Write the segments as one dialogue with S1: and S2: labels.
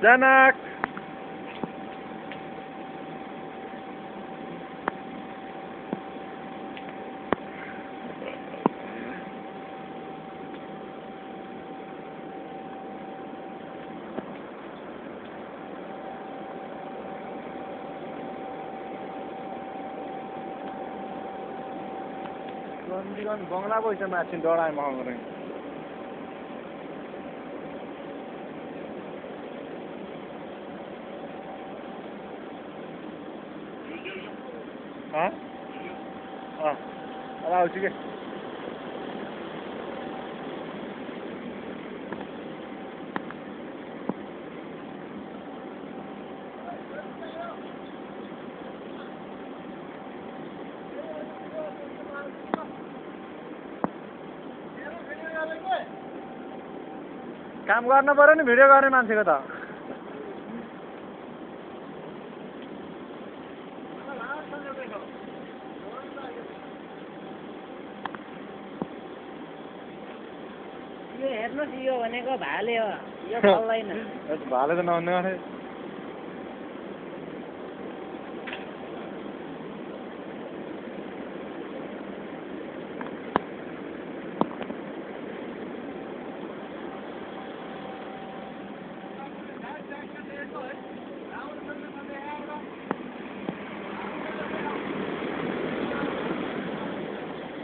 S1: जनक बंगला पैसा माथि डराए महँगो हाँ हाँ अब आउँछु के काम गर्न पर्यो नि भिडियो गर्ने मान्छेको त
S2: यो हेर्नुस् यो भनेको भाले हो यो फल्दैन
S1: भाले त नहुने अरे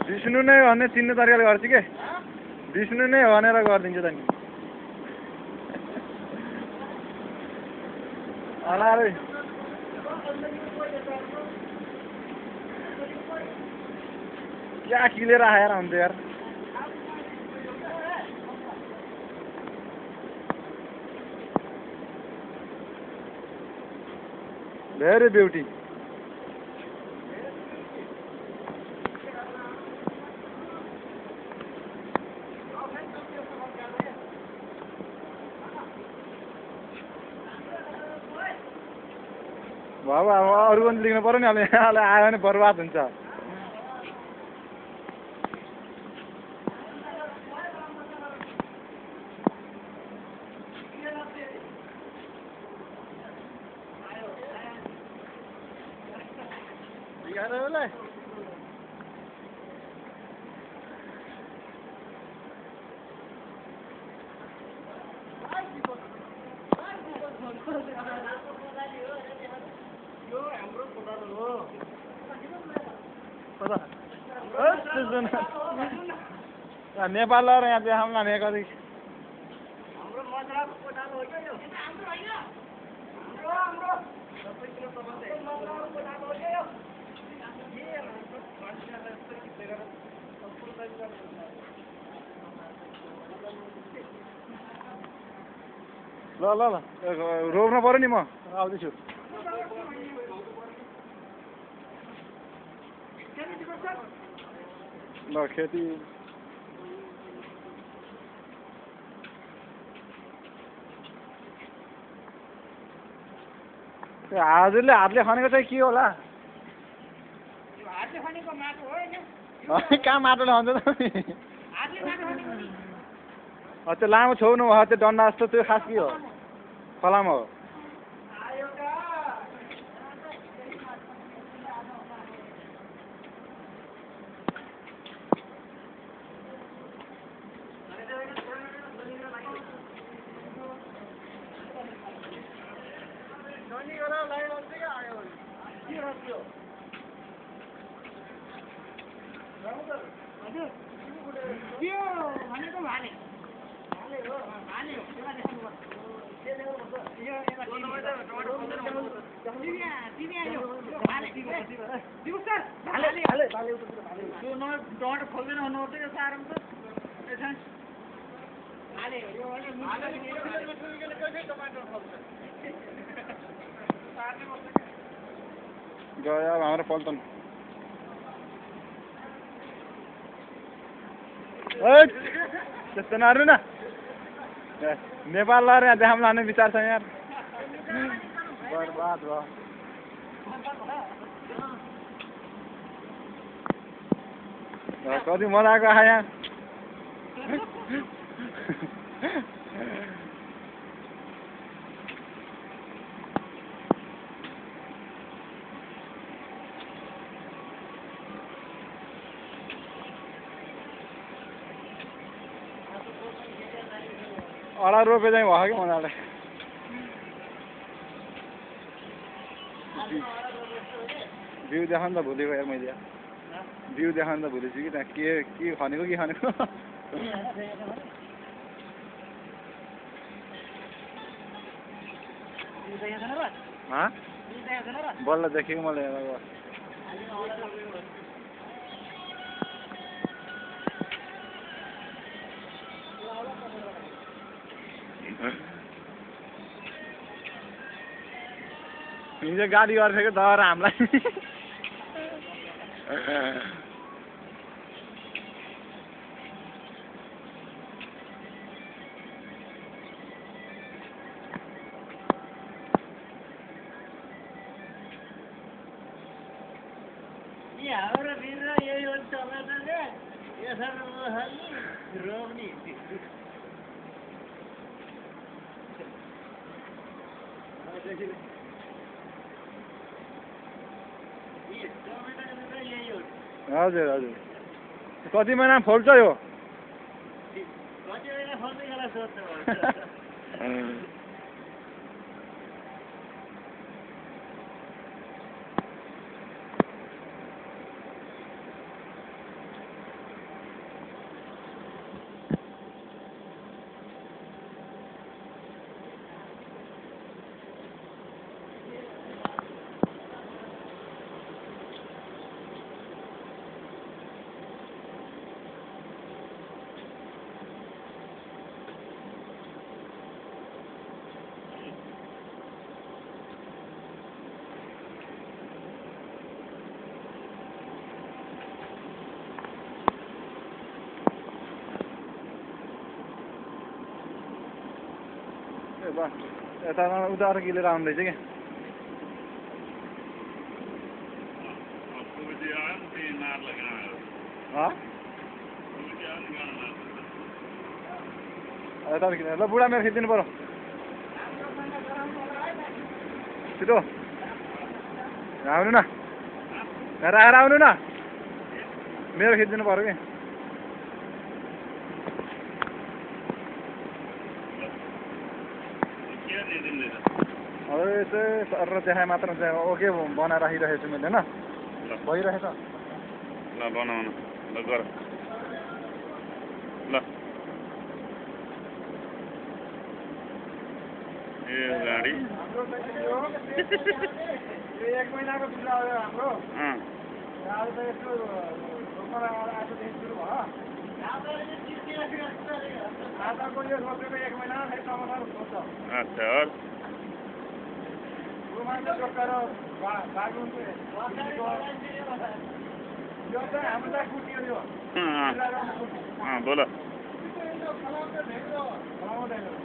S1: विष्णु नै हो भने चिन्ने तरिकाले गर्छु के विष्णु नै हो भनेर गरिदिन्छु त नि अनारै क्या किलेर आएर हुन्छ यार भेरी ब्युटी बाबा अब अरू पनि लेख्नु पर्यो नि अहिले आयो भने बर्बाद हुन्छ नेपाल र यहाँ देखाउँ न कति ल ल ल रोक्नु पर्यो नि म आउँदैछु ल खेती हजुरले हातले खनेको चाहिँ के होला कहाँ माटोले खन्छ त त्यो लामो छेउनु भयो त्यो डन्डा जस्तो त्यो खास के हो फलाम हो गयो अब हाम्रो पल्टन त्यस्तो नहार्नु न नेपाल लगेर यहाँ देखाउन लाने विचार छ यार बर्बाद भयो कति मजाको आयो यहाँ अडा रोपे चाहिँ भयो क्या उनीहरूले बिउ देखाउनु त भुलेको यार मैले बिउ देखाउनु त भुलेछु कि त्यहाँ के खनेको के खनेको बल्ल देखेको मैले हिजो गाडी गरेको तर हामीलाई
S2: हाम्रो भित्र यही हो टमाटरले यसरी रोप्ने
S1: हजुर हजुर कति महिना फल्छ यो
S2: कति महिना फल्छ यसलाई सोध्नु
S1: यता उता किलेर आउँदैछ क्या यता किनेर ल बुढा मेरो खिचिदिनु पर्यो छिटो आउनु न राखेर आउनु न मेरो खिचिदिनु पर्यो कि अब चाहिँ सर देखाए मात्र चाहिँ ओके बनाएर राखिरहेको छु मैले होइन भइरहेछ
S3: ल बनाउनु ल गर ल ए गाडी
S1: एक महिनाको बिरुवा हो हाम्रो आज त यस्तो आजदेखि सुरु भयो आजको यो रोपेको एक महिना टमाटर खोज्छ
S3: अच्छा
S1: यो चाहिँ हाम्रो चाहिँ कुटियो यो
S3: बोल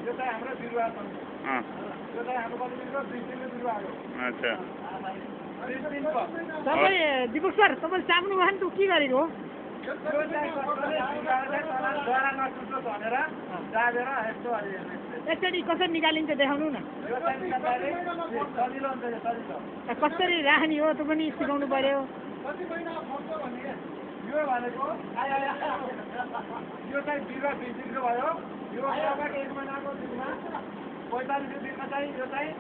S1: यो चाहिँ हाम्रो बिरुवा छ यो चाहिँ हाम्रो कति दिनको 2 दिनको बिरुवा हो
S3: अच्छा
S2: तपाईँ दिपक सर तपाईँले चाप्नु भयो नि त के गरेको हो यसरी कसरी निकालिन्छ देखाउनु न कसरी राख्ने हो त पनि सिकाउनु पर्यो
S1: यो भनेको यो चाहिँ बिरुवा 20 दिनको भयो यो लगभग 1 महिनाको दिनमा 45 दिनमा चाहिँ यो चाहिँ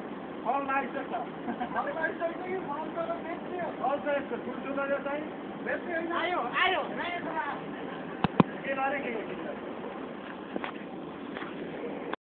S1: फल लागिसक्छ फल चाहिँ यस्तो ठुल्ठुलो यो चाहिँ
S2: आयो आयो
S1: के गरे के